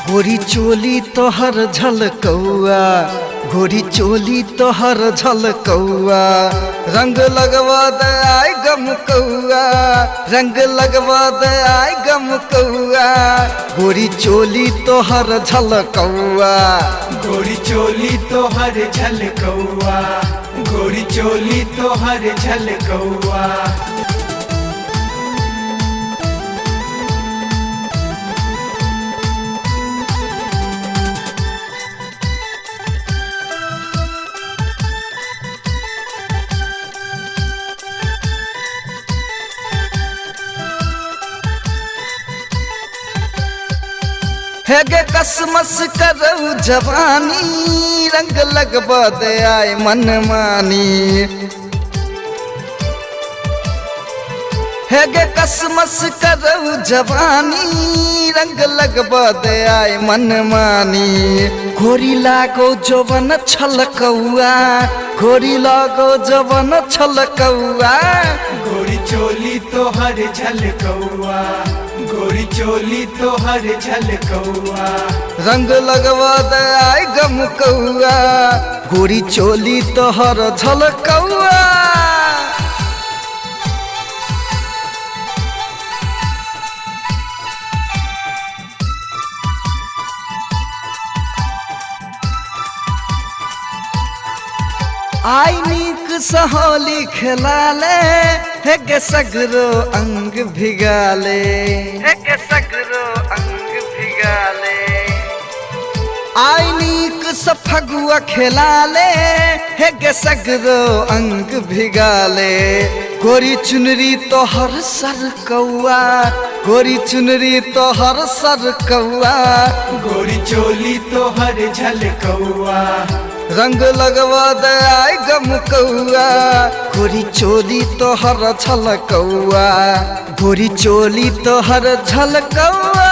गोरी चोली तोहर झलकौआ, गोरी चोली तोहर झलकौआ, रंग लगवा दे आई गमकौआ, रंग लगवा दे आई गमकौआ, गोरी चोली तोहर झलकौआ। गोरी चोली तोहर झलकौआ, गोरी चोली तोहर झलकौआ। है गे कसमस करऊ जवानी, रंग लगवा दे आए मनमानी। है गे कसमस करऊ जवानी, रंग लगवा दे आए मनमानी। गोरी लागो जवन छलकौआ, गोरी लागो जवन छलकौआ। गोरी चोली तोहर झलकौआ, गोरी चोली तोहर झलकौआ। रंग लगवा दे आई गमकौआ, गोरी चोली तोहर झलकौआ। आई नीक सहोली खेलाले, है गे सगरो अंग भिगाले, है गे सगरो अंग भिगाले। आई नीक सफगुआ खेलाले, है गे सगरो अंग भिगाले। गोरी चुनरी तोहर सर कौआ, गोरी चुनरी तोहर सर कौआ। गोरी चोली तोहर झलकौआ, रंग लगवा दे आई गमकौआ, गोरी चोली तोहर झलकौआ, गोरी चोली तोहर झलकौआ।